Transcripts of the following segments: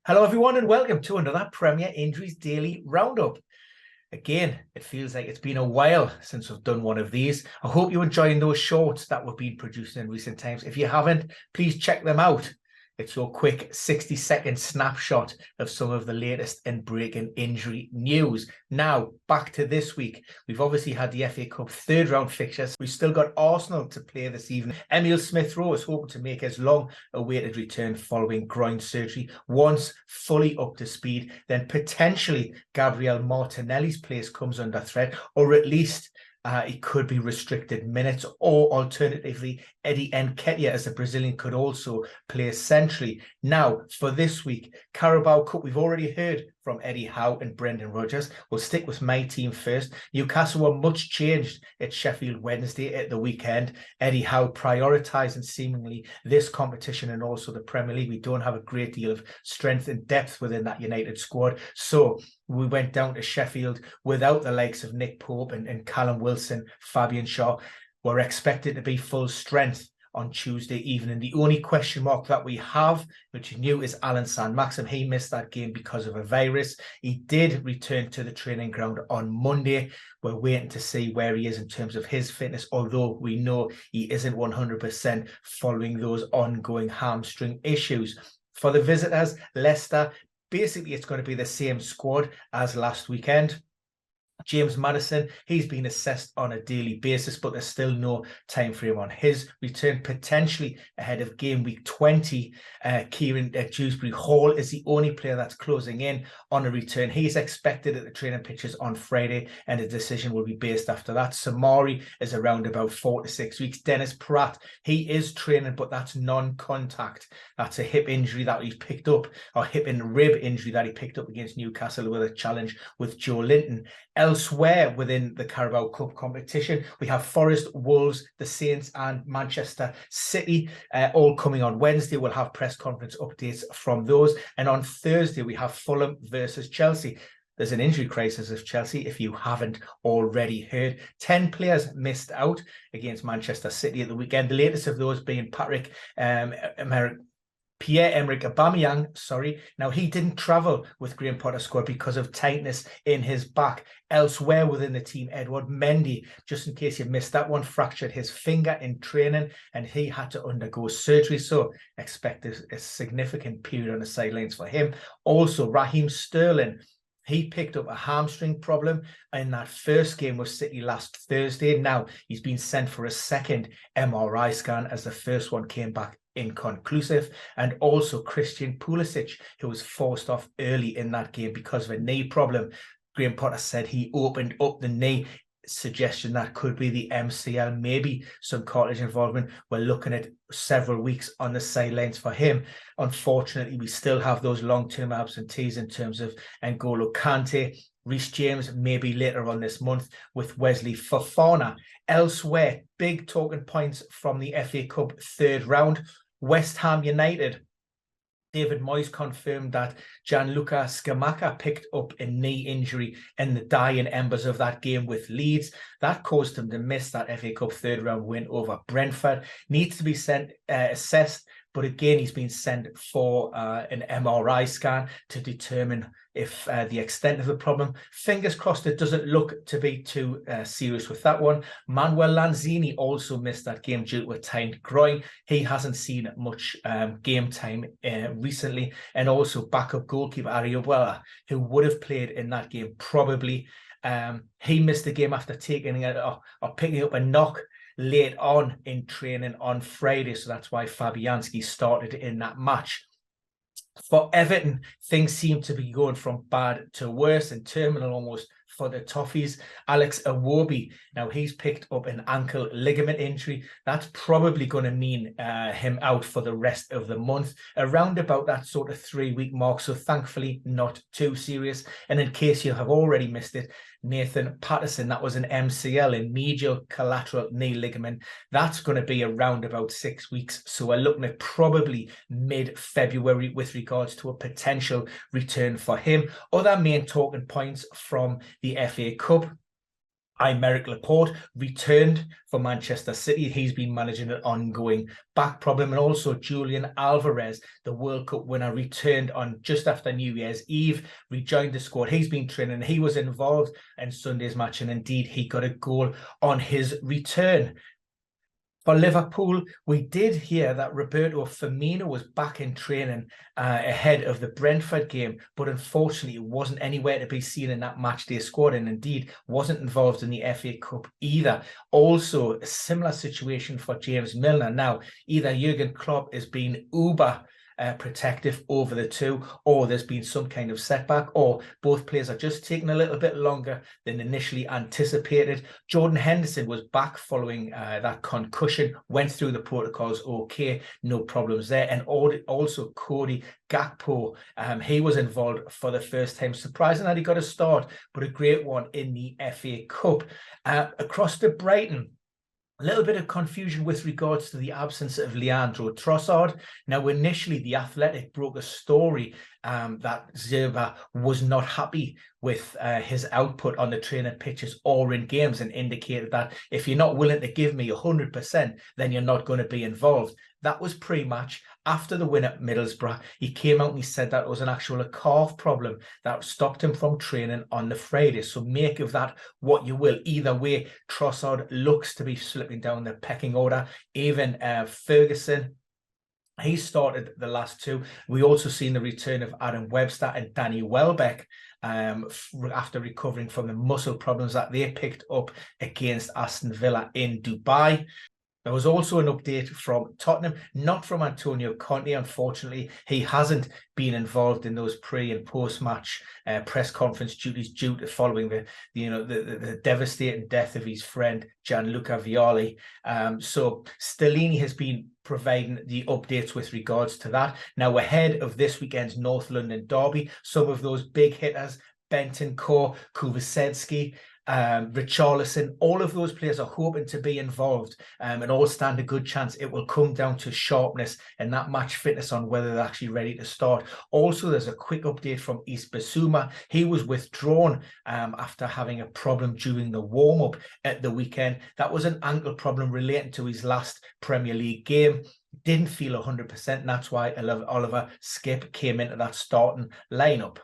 Hello everyone and welcome to another Premier Injuries Daily Roundup. Again, it feels like it's been a while since we've done one of these. I hope you're enjoying those shorts that we've been producing in recent times. If you haven't, please check them out. It's your quick 60-second snapshot of some of the latest and breaking injury news. Now, back to this week. We've obviously had the FA Cup third round fixtures. We've still got Arsenal to play this evening. Emile Smith-Rowe is hoping to make his long-awaited return following groin surgery. Once fully up to speed, then potentially Gabriel Martinelli's place comes under threat, or at least it could be restricted minutes, or alternatively, Eddie Nketiah as a Brazilian could also play centrally. Now, for this week, Carabao Cup, we've already heard from Eddie Howe and Brendan Rodgers. We'll stick with my team first. Newcastle were much changed at Sheffield Wednesday at the weekend. Eddie Howe prioritising seemingly this competition and also the Premier League. We don't have a great deal of strength and depth within that United squad. So we went down to Sheffield without the likes of Nick Pope and Callum Wilson, Fabian Shaw. We're expected to be full strength on Tuesday evening. The only question mark that we have, which you knew, is Alan Saint-Maxim. He missed that game because of a virus. He did return to the training ground on Monday. We're waiting to see where he is in terms of his fitness, although we know he isn't 100% following those ongoing hamstring issues. For the visitors, Leicester, basically it's going to be the same squad as last weekend. James Maddison, he's been assessed on a daily basis, but there's still no time frame on his return, potentially ahead of game week 20. Kieran Dewsbury Hall is the only player that's closing in on a return. He's expected at the training pitches on Friday, and a decision will be based after that. Samari is around about 4 to 6 weeks. Dennis Pratt, he is training, but that's non-contact. That's a hip injury that he's picked up, or hip and rib injury that he picked up against Newcastle with a challenge with Joe Linton. Elsewhere within the Carabao Cup competition, we have Forest, Wolves, the Saints and Manchester City all coming on Wednesday. We'll have press conference updates from those. And on Thursday, we have Fulham versus Chelsea. There's an injury crisis of Chelsea, if you haven't already heard. 10 players missed out against Manchester City at the weekend. The latest of those being Pierre-Emerick Aubameyang, Now, he didn't travel with Graham Potter's squad because of tightness in his back. Elsewhere within the team, Edward Mendy, just in case you missed that one, fractured his finger in training and he had to undergo surgery. So expect a significant period on the sidelines for him. Also, Raheem Sterling, he picked up a hamstring problem in that first game with City last Thursday. Now, he's been sent for a second MRI scan as the first one came back inconclusive. And also Christian Pulisic, who was forced off early in that game because of a knee problem. Graham Potter said he opened up the knee, suggestion that could be the MCL, maybe some cartilage involvement. We're looking at several weeks on the sidelines for him. Unfortunately, we still have those long-term absentees in terms of N'Golo Kante, Reece James, maybe later on this month with Wesley Fofana. Elsewhere, big talking points from the FA Cup third round. West Ham United, David Moyes confirmed that Gianluca Scamacca picked up a knee injury in the dying embers of that game with Leeds. That caused him to miss that FA Cup third round win over Brentford. Needs to be assessed, but again, he's been sent for an MRI scan to determine if the extent of the problem. Fingers crossed it doesn't look to be too serious with that one. Manuel Lanzini also missed that game due to a timed groin. He hasn't seen much game time recently. And also backup goalkeeper Ariola, who would have played in that game probably. He missed the game after taking it or picking up a knock late on in training on Friday. So that's why Fabianski started in that match. For Everton, things seem to be going from bad to worse and terminal almost for the Toffees. Alex Iwobi, now he's picked up an ankle ligament injury. That's probably going to mean him out for the rest of the month, around about that sort of 3-week mark. So thankfully not too serious. And in case you have already missed it, Nathan Patterson, that was an MCL, in medial collateral knee ligament. That's going to be around about 6 weeks. So we're looking at probably mid-February with regards to a potential return for him. Other main talking points from the FA Cup. Aymeric Laporte returned for Manchester City. He's been managing an ongoing back problem. And also Julian Alvarez, the World Cup winner, returned on just after New Year's Eve, rejoined the squad. He's been training. He was involved in Sunday's match, and indeed he got a goal on his return. For Liverpool, we did hear that Roberto Firmino was back in training ahead of the Brentford game, but unfortunately it wasn't anywhere to be seen in that matchday squad, and indeed wasn't involved in the FA Cup either. Also, a similar situation for James Milner. Now, either Jurgen Klopp is being uber protective over the two, or there's been some kind of setback, or both players are just taking a little bit longer than initially anticipated. Jordan Henderson was back following that concussion, went through the protocols okay, no problems there. And also Cody Gakpo, he was involved for the first time. Surprising that he got a start, but a great one in the FA Cup. Across to Brighton, a little bit of confusion with regards to the absence of Leandro Trossard. Now, initially, The Athletic broke a story that Zerba was not happy with his output on the training pitches or in games, and indicated that if you're not willing to give me 100%, then you're not going to be involved. That was pre-match. After the win at Middlesbrough, he came out and he said that it was an actual calf problem that stopped him from training on the Friday. So make of that what you will. Either way, Trossard looks to be slipping down the pecking order. Even Ferguson, he started the last two. We also seen the return of Adam Webster and Danny Welbeck after recovering from the muscle problems that they picked up against Aston Villa in Dubai. There was also an update from Tottenham, not from Antonio Conte. Unfortunately, he hasn't been involved in those pre and post-match press conference duties due to following the devastating death of his friend Gianluca Vialli. So Stellini has been providing the updates with regards to that. Now, ahead of this weekend's North London derby, some of those big hitters, Bentancur, Kulusevski, Richarlison, all of those players are hoping to be involved, and all stand a good chance. It will come down to sharpness and that match fitness on whether they're actually ready to start. Also, there's a quick update from East Basuma. He was withdrawn after having a problem during the warm-up at the weekend. That was an ankle problem relating to his last Premier League game. Didn't feel 100%, and that's why Oliver Skipp came into that starting lineup.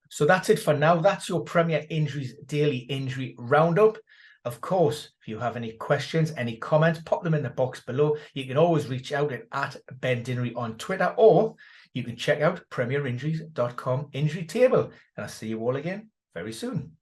So that's it for now. That's your Premier Injuries Daily Injury Roundup. Of course, if you have any questions, any comments, pop them in the box below. You can always reach out at Ben Dinnery on Twitter, or you can check out premierinjuries.com injury table. And I'll see you all again very soon.